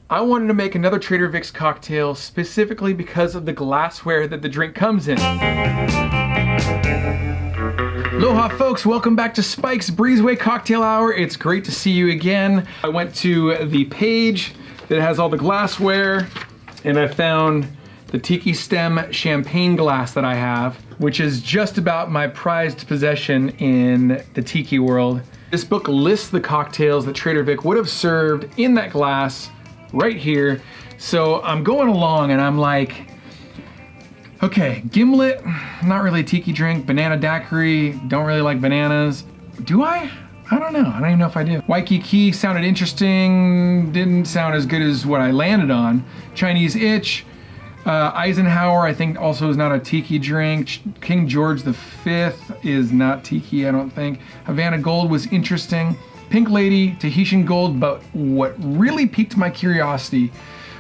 I wanted to make another Trader Vic's cocktail specifically because of the glassware that the drink comes in. Aloha folks, welcome back to Spike's Breezeway Cocktail Hour. It's great to see you again. I went to the page that has all the glassware and I found the tiki stem champagne glass that I have, which is just about my prized possession in the tiki world. This book lists the cocktails that Trader Vic would have served in that glass right here. So I'm going along and I'm like, okay, gimlet, not really a tiki drink. Banana daiquiri, don't really like bananas. Do I? I don't know. I don't even know if I do. Waikiki sounded interesting. Didn't sound as good as what I landed on. Chinese itch. Eisenhower, I think also is not a tiki drink. King George V is not tiki, I don't think. Havana Gold was interesting. Pink Lady, Tahitian Gold, but what really piqued my curiosity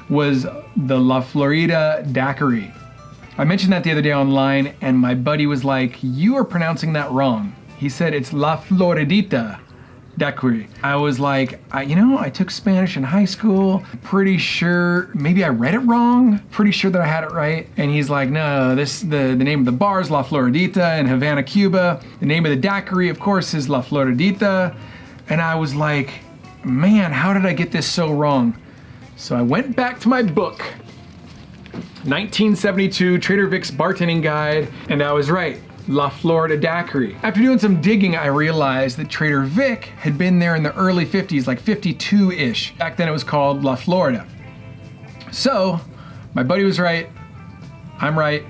was the La Florida Daiquiri. I mentioned that the other day online and my buddy was like, you are pronouncing that wrong. He said it's La Floridita Daiquiri. I was like, I took Spanish in high school. Pretty sure, maybe I read it wrong. Pretty sure that I had it right. And he's like, no, the name of the bar is La Floridita in Havana, Cuba. The name of the daiquiri, of course, is La Floridita. And I was like, man, how did I get this so wrong? So I went back to my book, 1972 Trader Vic's Bartending Guide, and I was right. La Florida Daiquiri. After doing some digging, I realized that Trader Vic had been there in the early 50s, like 52-ish. Back then it was called La Florida. So, my buddy was right, I'm right,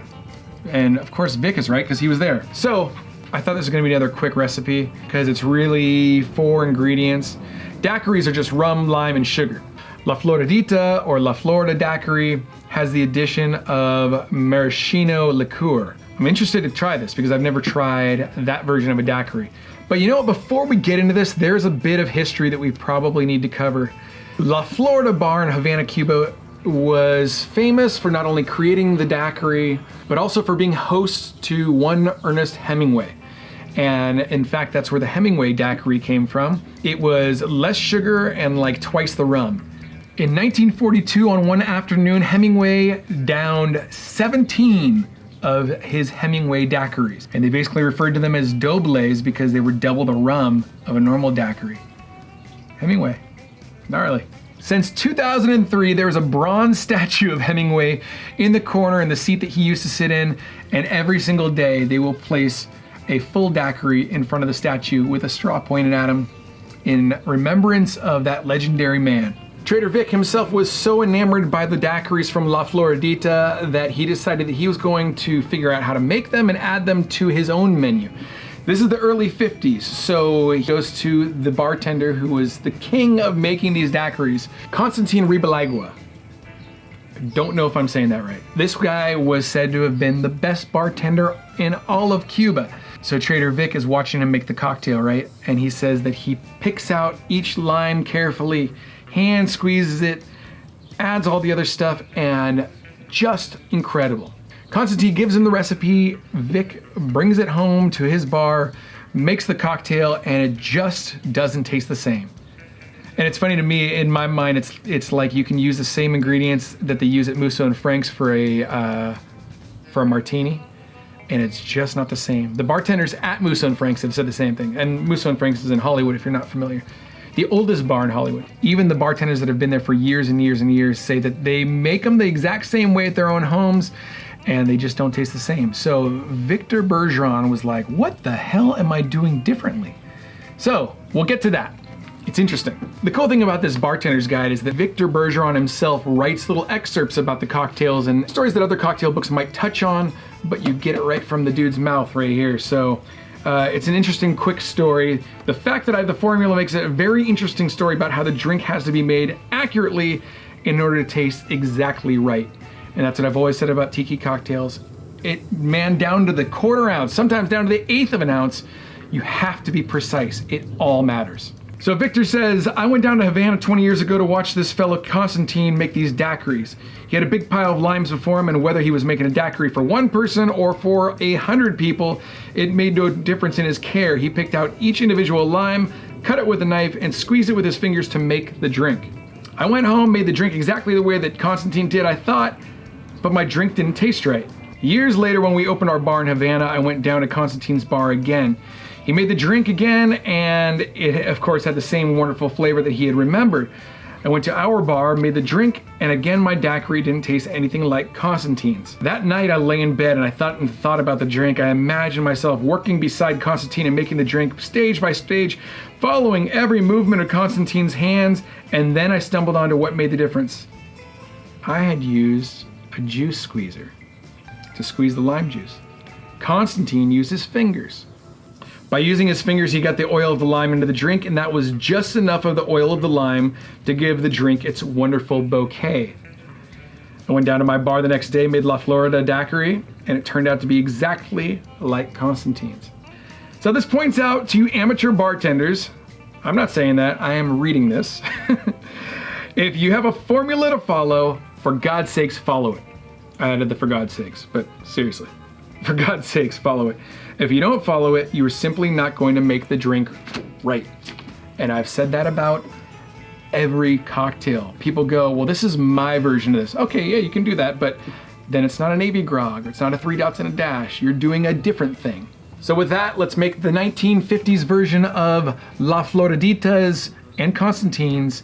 and of course Vic is right because he was there. So, I thought this was gonna be another quick recipe because it's really 4 ingredients. Daiquiris are just rum, lime, and sugar. La Floridita, or La Florida Daiquiri, has the addition of Maraschino liqueur. I'm interested to try this because I've never tried that version of a daiquiri. But you know what, before we get into this, there's a bit of history that we probably need to cover. La Florida Bar in Havana, Cuba was famous for not only creating the daiquiri, but also for being host to one Ernest Hemingway. And in fact, that's where the Hemingway Daiquiri came from. It was less sugar and like twice the rum. In 1942, on one afternoon, Hemingway downed 17 of his Hemingway daiquiris. And they basically referred to them as dobles because they were double the rum of a normal daiquiri. Hemingway, gnarly. Since 2003, there was a bronze statue of Hemingway in the corner in the seat that he used to sit in, and every single day they will place a full daiquiri in front of the statue with a straw pointed at him in remembrance of that legendary man. Trader Vic himself was so enamored by the daiquiris from La Floridita that he decided that he was going to figure out how to make them and add them to his own menu. This is the early 50s, so he goes to the bartender who was the king of making these daiquiris, Constantine Ribalagua. I don't know if I'm saying that right. This guy was said to have been the best bartender in all of Cuba. So Trader Vic is watching him make the cocktail, right? And he says that he picks out each lime carefully, hand squeezes it, adds all the other stuff, and just incredible. Constantine gives him the recipe, Vic brings it home to his bar, makes the cocktail, and it just doesn't taste the same. And it's funny to me, in my mind, it's like you can use the same ingredients that they use at Musso and Frank's for a martini, and it's just not the same. The bartenders at Musso and Frank's have said the same thing, and Musso and Frank's is in Hollywood if you're not familiar. The oldest bar in Hollywood. Even the bartenders that have been there for years and years and years say that they make them the exact same way at their own homes and they just don't taste the same. So Victor Bergeron was like, what the hell am I doing differently? So we'll get to that. It's interesting. The cool thing about this bartender's guide is that Victor Bergeron himself writes little excerpts about the cocktails and stories that other cocktail books might touch on, but you get it right from the dude's mouth right here. So it's an interesting, quick story. The fact that I have the formula makes it a very interesting story about how the drink has to be made accurately in order to taste exactly right. And that's what I've always said about tiki cocktails. Man, down to the quarter ounce, sometimes down to the 1/8 of an ounce, you have to be precise. It all matters. So Victor says, I went down to Havana 20 years ago to watch this fellow Constantine make these daiquiris. He had a big pile of limes before him, and whether he was making a daiquiri for one person or for 100 people, it made no difference in his care. He picked out each individual lime, cut it with a knife, and squeezed it with his fingers to make the drink. I went home, made the drink exactly the way that Constantine did, I thought, but my drink didn't taste right. Years later, when we opened our bar in Havana, I went down to Constantine's bar again. He made the drink again, and it, of course, had the same wonderful flavor that he had remembered. I went to our bar, made the drink, and again, my daiquiri didn't taste anything like Constantine's. That night, I lay in bed and I thought about the drink. I imagined myself working beside Constantine and making the drink stage by stage, following every movement of Constantine's hands, and then I stumbled onto what made the difference. I had used a juice squeezer to squeeze the lime juice. Constantine used his fingers. By using his fingers, he got the oil of the lime into the drink, and that was just enough of the oil of the lime to give the drink its wonderful bouquet. I went down to my bar the next day, made La Florida Daiquiri, and it turned out to be exactly like Constantine's. So this points out to you amateur bartenders, I'm not saying that, I am reading this. If you have a formula to follow, for God's sakes, follow it. I added the for God's sakes, but seriously, for God's sakes, follow it. If you don't follow it, you are simply not going to make the drink right. And I've said that about every cocktail. People go, well, this is my version of this. Okay, yeah, you can do that, but then it's not a Navy grog, or it's not a 3 dots and a dash. You're doing a different thing. So with that, let's make the 1950s version of La Floridita's and Constantine's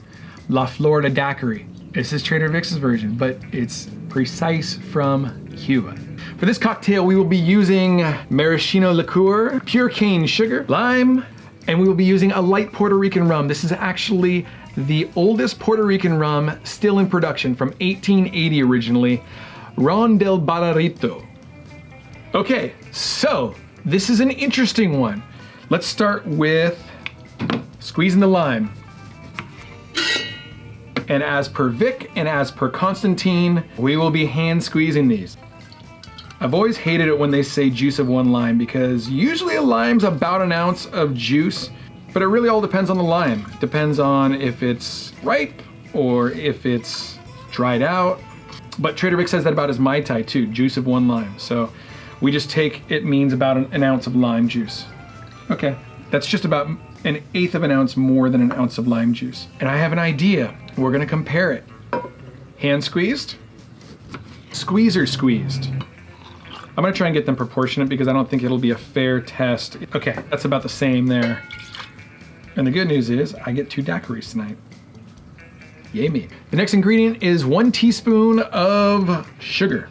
La Florida Daiquiri. This is Trader Vic's version, but it's precise from Cuba. For this cocktail, we will be using Maraschino liqueur, pure cane sugar, lime, and we will be using a light Puerto Rican rum. This is actually the oldest Puerto Rican rum still in production from 1880 originally, Ron del Barrarito. Okay, so this is an interesting one. Let's start with squeezing the lime. And as per Vic and as per Constantine, we will be hand squeezing these. I've always hated it when they say juice of 1 lime because usually a lime's about an ounce of juice, but it really all depends on the lime. It depends on if it's ripe or if it's dried out. But Trader Vic says that about his Mai Tai too, juice of 1 lime. So we just take, it means about an ounce of lime juice. Okay, that's just about 1/8 of an ounce more than an ounce of lime juice. And I have an idea. We're gonna compare it. Hand squeezed, squeezer squeezed. I'm gonna try and get them proportionate because I don't think it'll be a fair test. Okay, that's about the same there. And the good news is I get 2 daiquiris tonight. Yay me. The next ingredient is 1 teaspoon of sugar.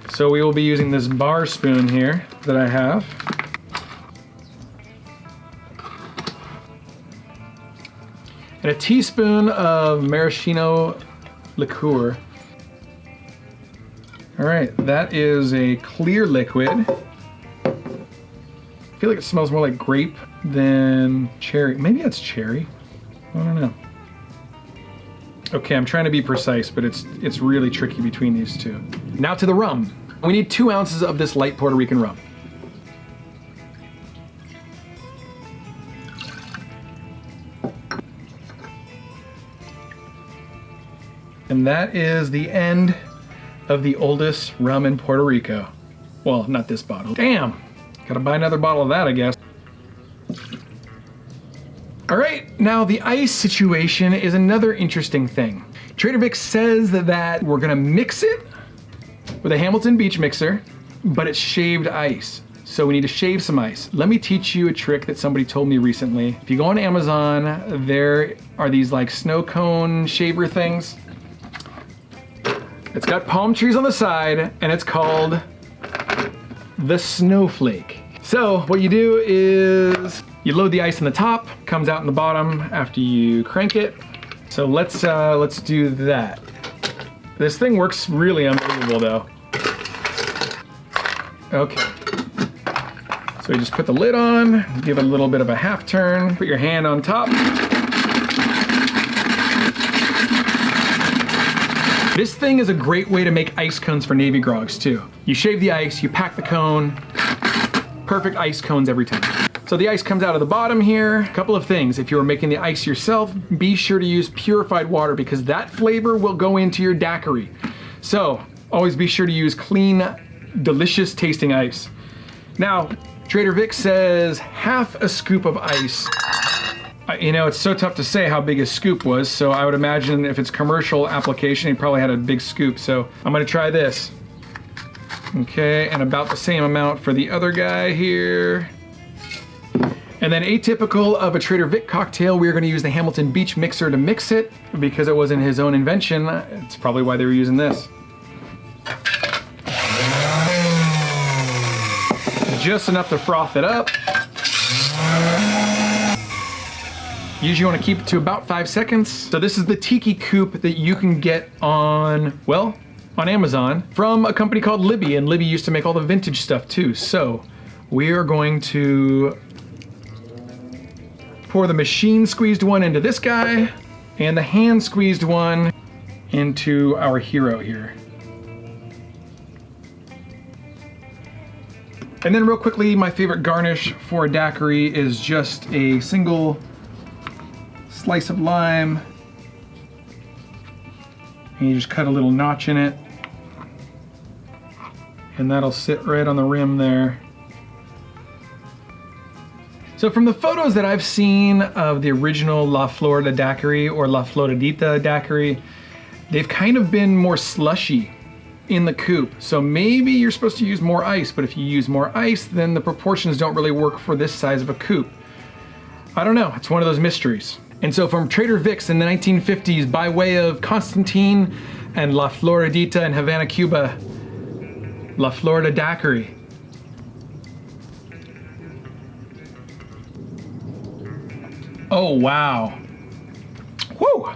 So we will be using this bar spoon here that I have. And a teaspoon of maraschino liqueur. All right, that is a clear liquid. I feel like it smells more like grape than cherry. Maybe it's cherry, I don't know. Okay, I'm trying to be precise, but it's really tricky between these two. Now to the rum. We need 2 ounces of this light Puerto Rican rum. And that is the end of the oldest rum in Puerto Rico. Well, not this bottle. Damn, gotta buy another bottle of that, I guess. All right, now the ice situation is another interesting thing. Trader Vic says that we're gonna mix it with a Hamilton Beach mixer, but it's shaved ice. So we need to shave some ice. Let me teach you a trick that somebody told me recently. If you go on Amazon, there are these like snow cone shaver things. It's got palm trees on the side, and it's called the snowflake. So what you do is you load the ice on the top, comes out in the bottom after you crank it. So let's do that. This thing works really unbelievable though. Okay. So you just put the lid on, give it a little bit of a half turn, put your hand on top. This thing is a great way to make ice cones for Navy grogs too. You shave the ice, you pack the cone, perfect ice cones every time. So the ice comes out of the bottom here. A couple of things, if you're making the ice yourself, be sure to use purified water because that flavor will go into your daiquiri. So always be sure to use clean, delicious tasting ice. Now, Trader Vic says half a scoop of ice. You know, it's so tough to say how big his scoop was, so I would imagine if it's commercial application, he probably had a big scoop. So I'm gonna try this. Okay, and about the same amount for the other guy here. And then atypical of a Trader Vic cocktail, we're gonna use the Hamilton Beach mixer to mix it because it wasn't his own invention. It's probably why they were using this. Just enough to froth it up. Usually you want to keep it to about 5 seconds. So this is the Tiki Coupe that you can get on, well, on Amazon from a company called Libby, and Libby used to make all the vintage stuff too. So we are going to pour the machine squeezed one into this guy and the hand squeezed one into our hero here. And then real quickly, my favorite garnish for a daiquiri is just a single slice of lime. And you just cut a little notch in it. And that'll sit right on the rim there. So from the photos that I've seen of the original La Florida Daiquiri or La Floridita Daiquiri, they've kind of been more slushy in the coupe. So maybe you're supposed to use more ice, but if you use more ice, then the proportions don't really work for this size of a coupe. I don't know, it's one of those mysteries. And so from Trader Vic's in the 1950s, by way of Constantine and La Floridita in Havana, Cuba, La Florida Daiquiri. Oh, wow. Whoa,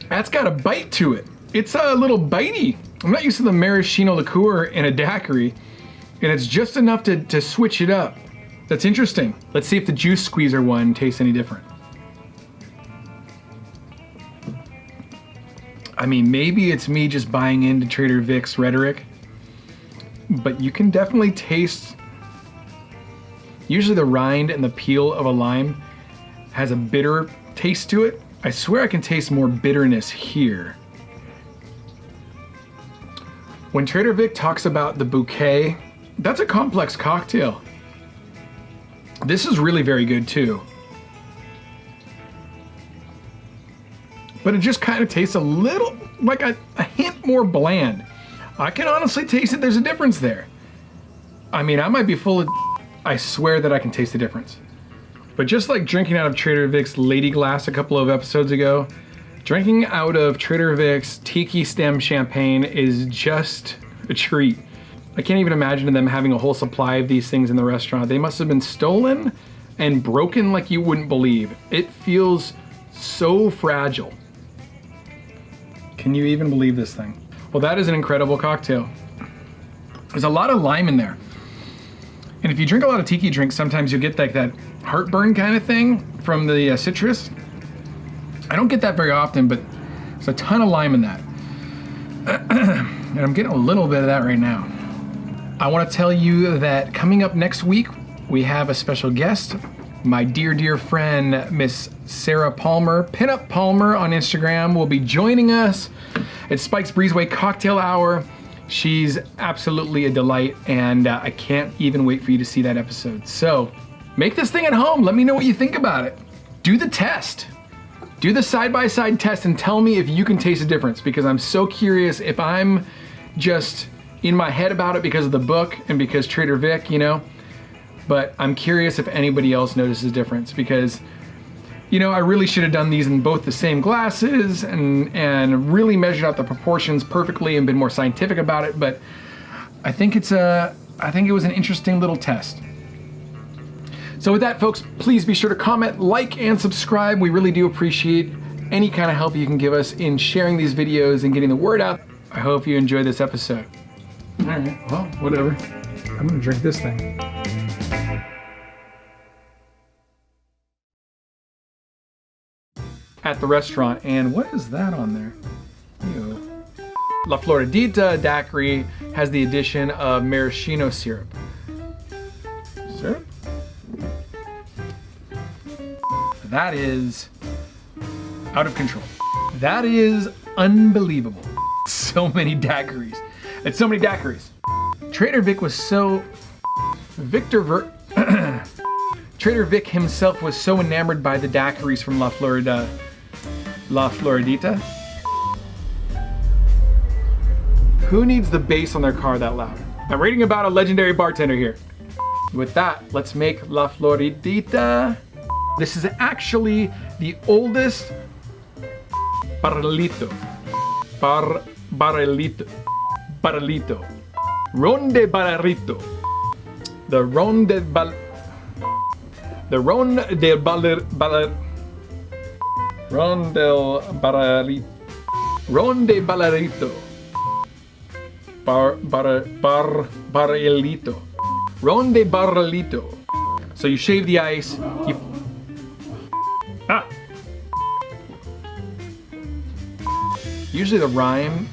that's got a bite to it. It's a little bitey. I'm not used to the Maraschino liqueur in a daiquiri, and it's just enough to switch it up. That's interesting. Let's see if the juice squeezer one tastes any different. I mean, maybe it's me just buying into Trader Vic's rhetoric, but you can definitely taste, usually the rind and the peel of a lime has a bitter taste to it. I swear I can taste more bitterness here. When Trader Vic talks about the bouquet, that's a complex cocktail. This is really very good too. But it just kind of tastes a little, like a hint more bland. I can honestly taste it, there's a difference there. I mean, I might be full of, I swear that I can taste the difference. But just like drinking out of Trader Vic's Lady Glass a couple of episodes ago, drinking out of Trader Vic's Tiki Stem Champagne is just a treat. I can't even imagine them having a whole supply of these things in the restaurant. They must have been stolen and broken like you wouldn't believe. It feels so fragile. Can you even believe this thing? Well, that is an incredible cocktail. There's a lot of lime in there. And if you drink a lot of tiki drinks, sometimes you'll get like that heartburn kind of thing from the citrus. I don't get that very often, but there's a ton of lime in that. And I'm getting a little bit of that right now. I want to tell you that coming up next week, we have a special guest, my dear, dear friend, Miss Sarah Palmer, Pinup Palmer on Instagram, will be joining us at Spike's Breezeway Cocktail Hour. She's absolutely a delight, and I can't even wait for you to see that episode. So make this thing at home. Let me know what you think about it. Do the test. Do the side-by-side test and tell me if you can taste a difference, because I'm so curious if I'm just in my head about it because of the book and because Trader Vic, you know, but I'm curious if anybody else notices a difference, because, you know, I really should have done these in both the same glasses and really measured out the proportions perfectly and been more scientific about it, but I think it was an interesting little test. So with that, folks, please be sure to comment, like, and subscribe. We really do appreciate any kind of help you can give us in sharing these videos and getting the word out. I hope you enjoyed this episode. All right, well, whatever. I'm gonna drink this thing. At the restaurant, and what is that on there? Ew. La Floridita Daiquiri has the addition of maraschino syrup. Syrup? That is out of control. That is unbelievable. So many daiquiris. It's so many daiquiris. Trader Vic was so... Trader Vic himself was so enamored by the daiquiris from La Floridita. Who needs the bass on their car that loud? I'm reading about a legendary bartender here. With that, let's make La Floridita. This is actually the oldest barrilito. Barrilito. Ron de Barrilito. The Ron de Barrilito. Barrilito. Ron de Barrilito. So you shave the ice. Usually the rind